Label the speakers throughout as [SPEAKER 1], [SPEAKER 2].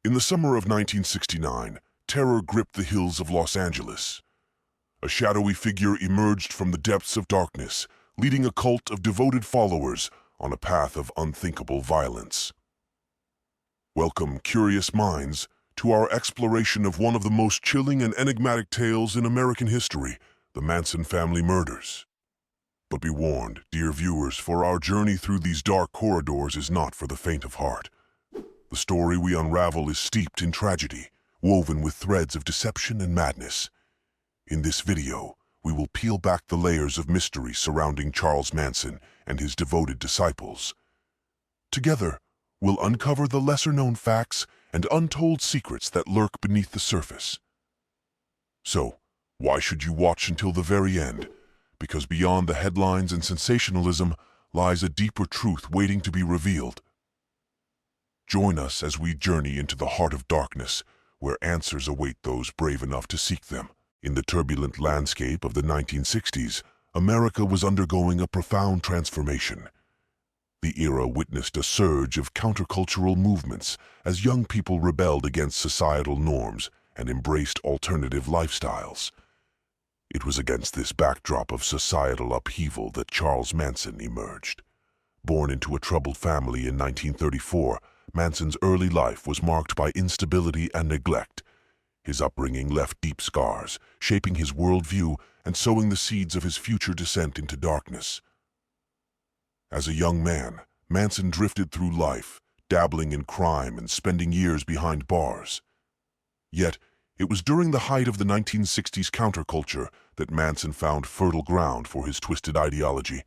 [SPEAKER 1] In the summer of 1969, terror gripped the hills of Los Angeles. A shadowy figure emerged from the depths of darkness, leading a cult of devoted followers on a path of unthinkable violence. Welcome, curious minds, to our exploration of one of the most chilling and enigmatic tales in American history, the Manson family murders. But be warned, dear viewers, for our journey through these dark corridors is not for the faint of heart. The story we unravel is steeped in tragedy, woven with threads of deception and madness. In this video, we will peel back the layers of mystery surrounding Charles Manson and his devoted disciples. Together, we'll uncover the lesser-known facts and untold secrets that lurk beneath the surface. So, why should you watch until the very end? Because beyond the headlines and sensationalism lies a deeper truth waiting to be revealed. Join us as we journey into the heart of darkness, where answers await those brave enough to seek them. In the turbulent landscape of the 1960s, America was undergoing a profound transformation. The era witnessed a surge of countercultural movements as young people rebelled against societal norms and embraced alternative lifestyles. It was against this backdrop of societal upheaval that Charles Manson emerged. Born into a troubled family in 1934, Manson's early life was marked by instability and neglect. His upbringing left deep scars, shaping his worldview and sowing the seeds of his future descent into darkness. As a young man, Manson drifted through life, dabbling in crime and spending years behind bars. Yet, it was during the height of the 1960s counterculture that Manson found fertile ground for his twisted ideology.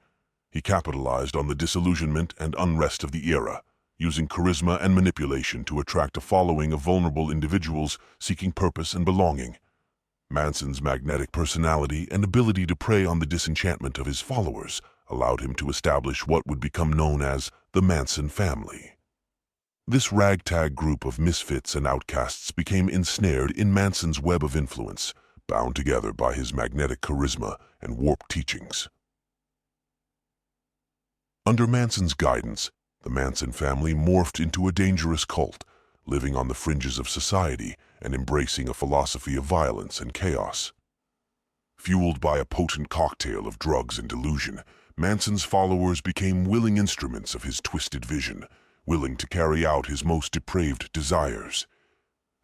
[SPEAKER 1] He capitalized on the disillusionment and unrest of the era, using charisma and manipulation to attract a following of vulnerable individuals seeking purpose and belonging. Manson's magnetic personality and ability to prey on the disenchantment of his followers allowed him to establish what would become known as the Manson Family. This ragtag group of misfits and outcasts became ensnared in Manson's web of influence, bound together by his magnetic charisma and warped teachings. Under Manson's guidance, the Manson family morphed into a dangerous cult, living on the fringes of society and embracing a philosophy of violence and chaos. Fueled by a potent cocktail of drugs and delusion, Manson's followers became willing instruments of his twisted vision, willing to carry out his most depraved desires.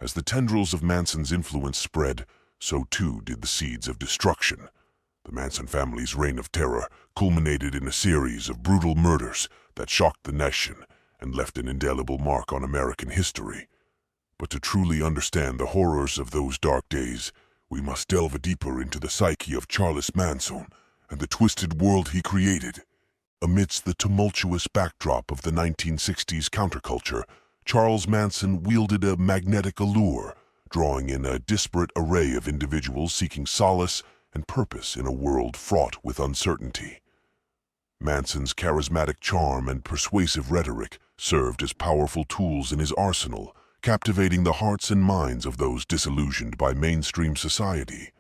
[SPEAKER 1] As the tendrils of Manson's influence spread, so too did the seeds of destruction. The Manson family's reign of terror culminated in a series of brutal murders that shocked the nation and left an indelible mark on American history. But to truly understand the horrors of those dark days, we must delve deeper into the psyche of Charles Manson and the twisted world he created. Amidst the tumultuous backdrop of the 1960s counterculture, Charles Manson wielded a magnetic allure, drawing in a disparate array of individuals seeking solace and purpose in a world fraught with uncertainty. Manson's charismatic charm and persuasive rhetoric served as powerful tools in his arsenal, captivating the hearts and minds of those disillusioned by mainstream society.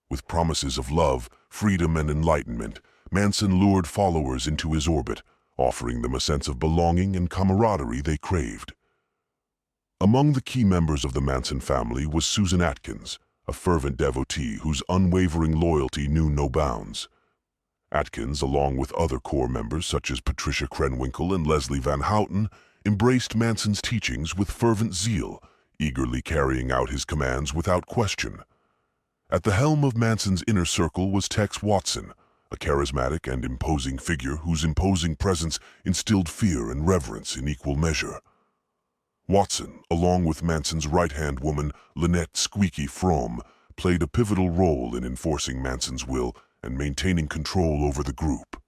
[SPEAKER 1] With promises of love, freedom, and enlightenment, Manson lured followers into his orbit, offering them a sense of belonging and camaraderie they craved. Among the key members of the Manson family was Susan Atkins, a fervent devotee whose unwavering loyalty knew no bounds. Atkins, along with other core members such as Patricia Krenwinkel and Leslie Van Houten, embraced Manson's teachings with fervent zeal, eagerly carrying out his commands without question. At the helm of Manson's inner circle was Tex Watson, a charismatic and imposing figure whose imposing presence instilled fear and reverence in equal measure. Watson, along with Manson's right-hand woman, Lynette "Squeaky" Fromm, played a pivotal role in enforcing Manson's will and maintaining control over the group.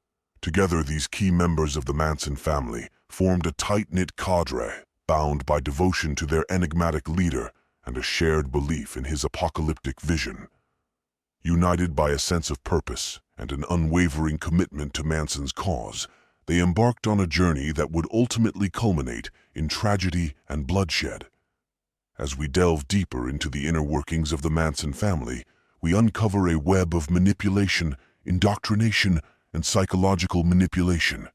[SPEAKER 1] Together, these key members of the Manson family formed a tight-knit cadre, bound by devotion to their enigmatic leader and a shared belief in his apocalyptic vision. United by a sense of purpose and an unwavering commitment to Manson's cause, they embarked on a journey that would ultimately culminate in tragedy and bloodshed. As we delve deeper into the inner workings of the Manson family, we uncover a web of manipulation, indoctrination, and psychological manipulation.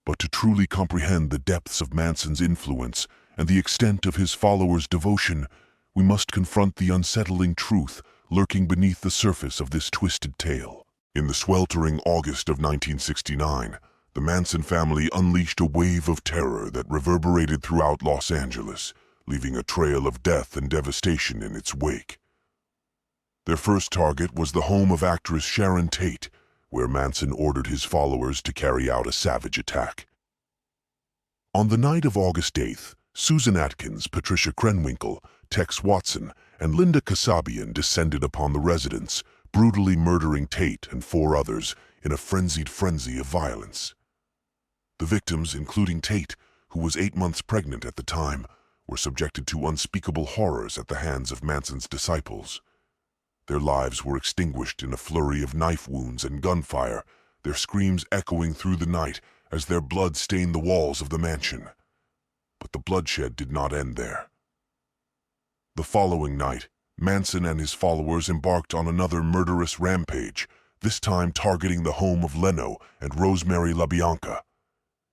[SPEAKER 1] But to truly comprehend the depths of Manson's influence and the extent of his followers' devotion, we must confront the unsettling truth lurking beneath the surface of this twisted tale. In the sweltering August of 1969, the Manson family unleashed a wave of terror that reverberated throughout Los Angeles, leaving a trail of death and devastation in its wake. Their first target was the home of actress Sharon Tate, where Manson ordered his followers to carry out a savage attack. On the night of August 8th, Susan Atkins, Patricia Krenwinkel, Tex Watson, and Linda Kasabian descended upon the residence, brutally murdering Tate and 4 others in a frenzied frenzy of violence. The victims, including Tate, who was 8 months pregnant at the time, were subjected to unspeakable horrors at the hands of Manson's disciples. Their lives were extinguished in a flurry of knife wounds and gunfire, their screams echoing through the night as their blood stained the walls of the mansion. But the bloodshed did not end there. The following night, Manson and his followers embarked on another murderous rampage, this time targeting the home of Leno and Rosemary LaBianca.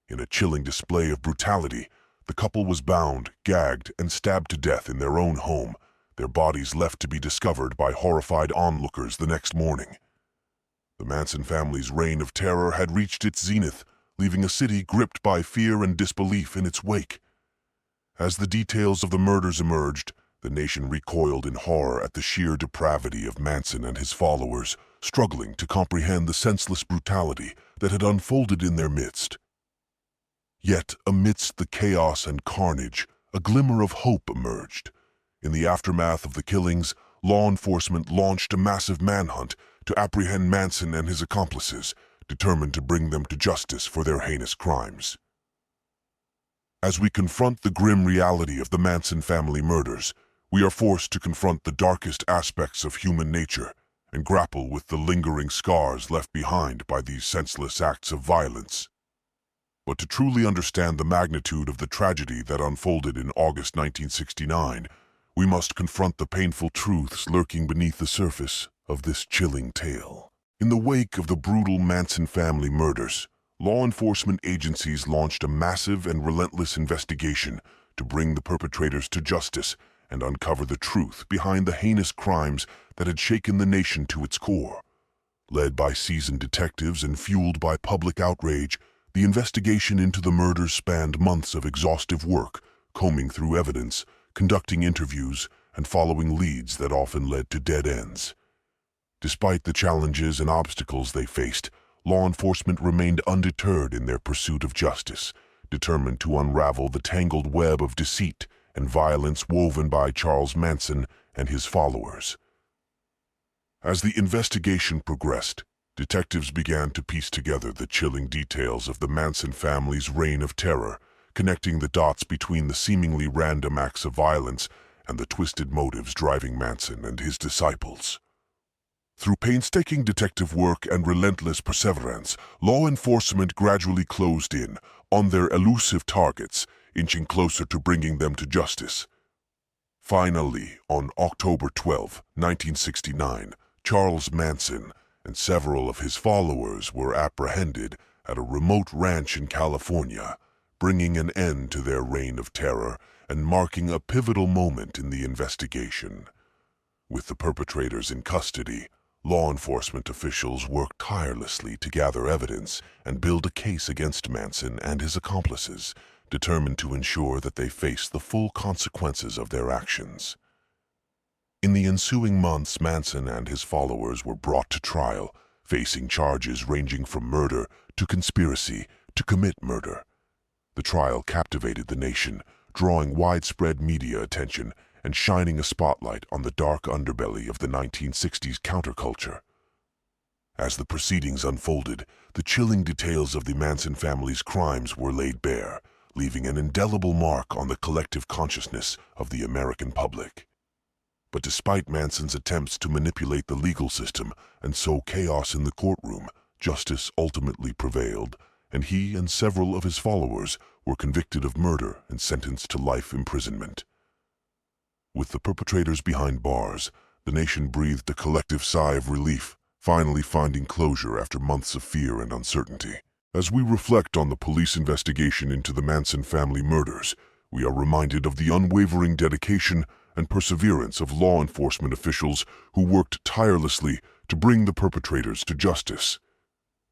[SPEAKER 1] In a chilling display of brutality, the couple was bound, gagged, and stabbed to death in their own home, their bodies left to be discovered by horrified onlookers the next morning. The Manson family's reign of terror had reached its zenith, leaving a city gripped by fear and disbelief in its wake. As the details of the murders emerged, the nation recoiled in horror at the sheer depravity of Manson and his followers, struggling to comprehend the senseless brutality that had unfolded in their midst. Yet, amidst the chaos and carnage, a glimmer of hope emerged. In the aftermath of the killings, law enforcement launched a massive manhunt to apprehend Manson and his accomplices, determined to bring them to justice for their heinous crimes. As we confront the grim reality of the Manson family murders, we are forced to confront the darkest aspects of human nature and grapple with the lingering scars left behind by these senseless acts of violence. But to truly understand the magnitude of the tragedy that unfolded in August 1969, we must confront the painful truths lurking beneath the surface of this chilling tale. In the wake of the brutal Manson family murders, law enforcement agencies launched a massive and relentless investigation to bring the perpetrators to justice and uncover the truth behind the heinous crimes that had shaken the nation to its core. Led by seasoned detectives and fueled by public outrage, the investigation into the murders spanned months of exhaustive work, combing through evidence, conducting interviews, and following leads that often led to dead ends. Despite the challenges and obstacles they faced, law enforcement remained undeterred in their pursuit of justice, determined to unravel the tangled web of deceit and violence woven by Charles Manson and his followers. As the investigation progressed, detectives began to piece together the chilling details of the Manson family's reign of terror, connecting the dots between the seemingly random acts of violence and the twisted motives driving Manson and his disciples. Through painstaking detective work and relentless perseverance, law enforcement gradually closed in on their elusive targets, inching closer to bringing them to justice. Finally, on October 12, 1969, Charles Manson and several of his followers were apprehended at a remote ranch in California, bringing an end to their reign of terror and marking a pivotal moment in the investigation. With the perpetrators in custody, law enforcement officials worked tirelessly to gather evidence and build a case against Manson and his accomplices, determined to ensure that they faced the full consequences of their actions. In the ensuing months, Manson and his followers were brought to trial, facing charges ranging from murder to conspiracy to commit murder. The trial captivated the nation, drawing widespread media attention and shining a spotlight on the dark underbelly of the 1960s counterculture. As the proceedings unfolded, the chilling details of the Manson family's crimes were laid bare, leaving an indelible mark on the collective consciousness of the American public. But despite Manson's attempts to manipulate the legal system and sow chaos in the courtroom, justice ultimately prevailed, and he and several of his followers were convicted of murder and sentenced to life imprisonment. With the perpetrators behind bars, the nation breathed a collective sigh of relief, finally finding closure after months of fear and uncertainty. As we reflect on the police investigation into the Manson family murders, we are reminded of the unwavering dedication and perseverance of law enforcement officials who worked tirelessly to bring the perpetrators to justice.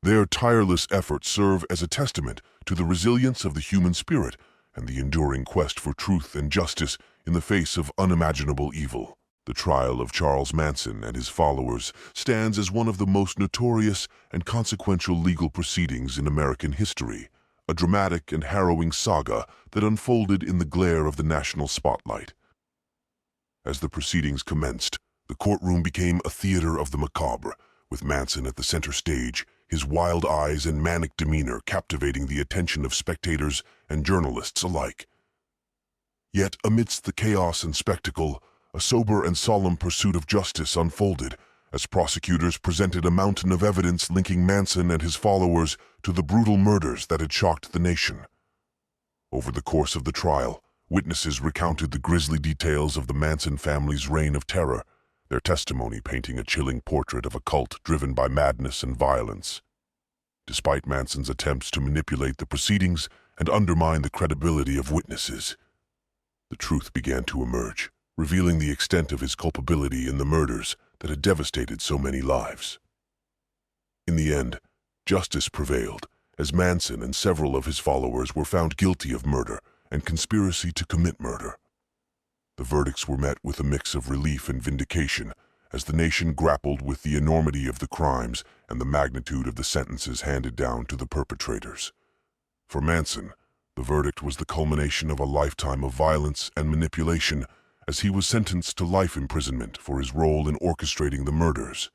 [SPEAKER 1] Their tireless efforts serve as a testament to the resilience of the human spirit and the enduring quest for truth and justice in the face of unimaginable evil. The trial of Charles Manson and his followers stands as one of the most notorious and consequential legal proceedings in American history, a dramatic and harrowing saga that unfolded in the glare of the national spotlight. As the proceedings commenced, the courtroom became a theater of the macabre, with Manson at the center stage, his wild eyes and manic demeanor captivating the attention of spectators and journalists alike. Yet amidst the chaos and spectacle, a sober and solemn pursuit of justice unfolded as prosecutors presented a mountain of evidence linking Manson and his followers to the brutal murders that had shocked the nation. Over the course of the trial, witnesses recounted the grisly details of the Manson family's reign of terror, their testimony painting a chilling portrait of a cult driven by madness and violence. Despite Manson's attempts to manipulate the proceedings and undermine the credibility of witnesses, the truth began to emerge, revealing the extent of his culpability in the murders that had devastated so many lives. In the end, justice prevailed, as Manson and several of his followers were found guilty of murder and conspiracy to commit murder. The verdicts were met with a mix of relief and vindication as the nation grappled with the enormity of the crimes and the magnitude of the sentences handed down to the perpetrators. For Manson, the verdict was the culmination of a lifetime of violence and manipulation, as he was sentenced to life imprisonment for his role in orchestrating the murders.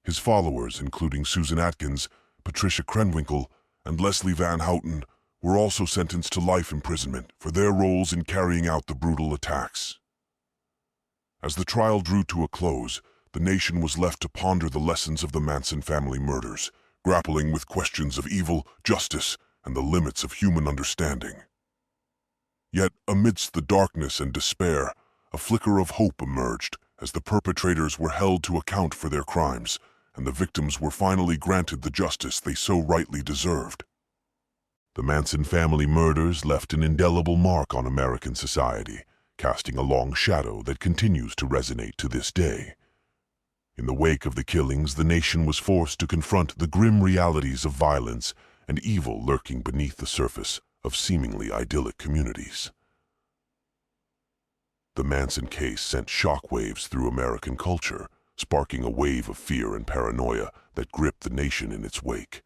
[SPEAKER 1] His followers, including Susan Atkins, Patricia Krenwinkel, and Leslie Van Houten, were also sentenced to life imprisonment for their roles in carrying out the brutal attacks. As the trial drew to a close, the nation was left to ponder the lessons of the Manson family murders, grappling with questions of evil, justice, and the limits of human understanding. Yet, amidst the darkness and despair, a flicker of hope emerged as the perpetrators were held to account for their crimes, and the victims were finally granted the justice they so rightly deserved. The Manson family murders left an indelible mark on American society, casting a long shadow that continues to resonate to this day. In the wake of the killings, the nation was forced to confront the grim realities of violence and evil lurking beneath the surface of seemingly idyllic communities. The Manson case sent shockwaves through American culture, sparking a wave of fear and paranoia that gripped the nation in its wake.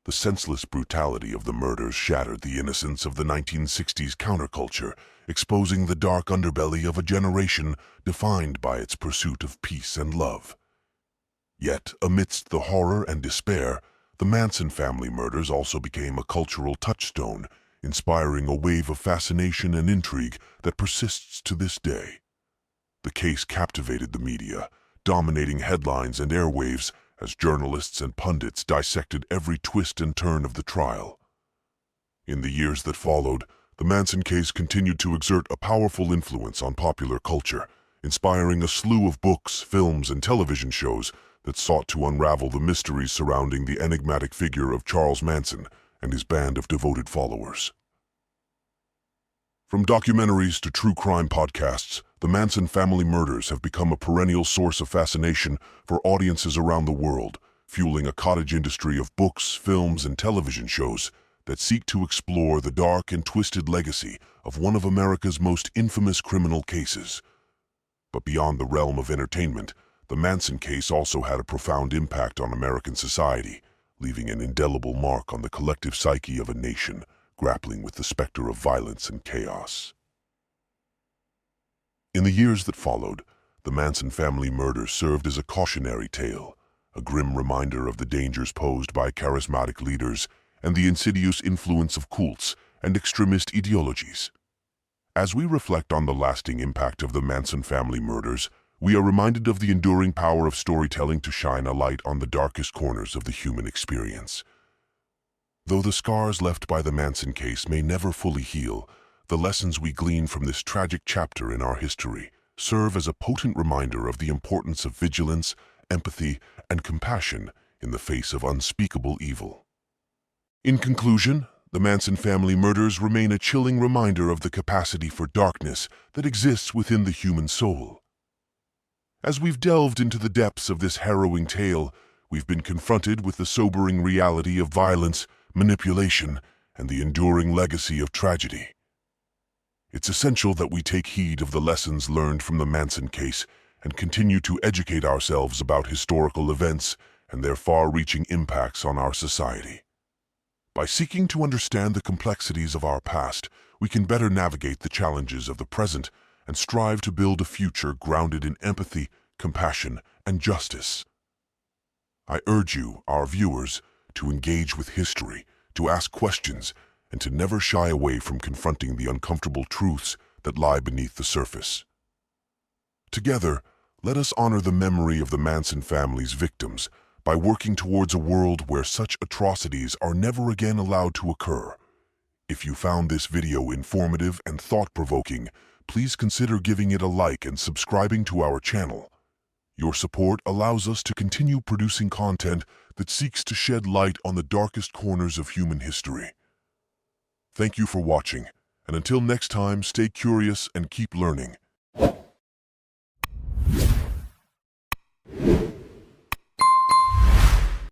[SPEAKER 1] The senseless brutality of the murders shattered the innocence of the 1960s counterculture, exposing the dark underbelly of a generation defined by its pursuit of peace and love. Yet, amidst the horror and despair, the Manson family murders also became a cultural touchstone, inspiring a wave of fascination and intrigue that persists to this day. The case captivated the media, dominating headlines and airwaves as journalists and pundits dissected every twist and turn of the trial. In the years that followed, the Manson case continued to exert a powerful influence on popular culture, inspiring a slew of books, films, and television shows that sought to unravel the mysteries surrounding the enigmatic figure of Charles Manson and his band of devoted followers. From documentaries to true crime podcasts, the Manson family murders have become a perennial source of fascination for audiences around the world, fueling a cottage industry of books, films, and television shows that seek to explore the dark and twisted legacy of one of America's most infamous criminal cases. But beyond the realm of entertainment, the Manson case also had a profound impact on American society, leaving an indelible mark on the collective psyche of a nation grappling with the specter of violence and chaos. In the years that followed, the Manson family murders served as a cautionary tale, a grim reminder of the dangers posed by charismatic leaders and the insidious influence of cults and extremist ideologies. As we reflect on the lasting impact of the Manson family murders, we are reminded of the enduring power of storytelling to shine a light on the darkest corners of the human experience. Though the scars left by the Manson case may never fully heal, the lessons we glean from this tragic chapter in our history serve as a potent reminder of the importance of vigilance, empathy, and compassion in the face of unspeakable evil. In conclusion, The Manson family murders remain a chilling reminder of the capacity for darkness that exists within the human soul. As we've delved into the depths of this harrowing tale, we've been confronted with the sobering reality of violence, manipulation, and the enduring legacy of tragedy. It's essential that we take heed of the lessons learned from the Manson case and continue to educate ourselves about historical events and their far-reaching impacts on our society. By seeking to understand the complexities of our past, we can better navigate the challenges of the present and strive to build a future grounded in empathy, compassion, and justice. I urge you, our viewers, to engage with history, to ask questions, and to never shy away from confronting the uncomfortable truths that lie beneath the surface. Together, let us honor the memory of the Manson family's victims by working towards a world where such atrocities are never again allowed to occur. If you found this video informative and thought-provoking, please consider giving it a like and subscribing to our channel. Your support allows us to continue producing content that seeks to shed light on the darkest corners of human history. Thank you for watching, and until next time, stay curious and keep learning.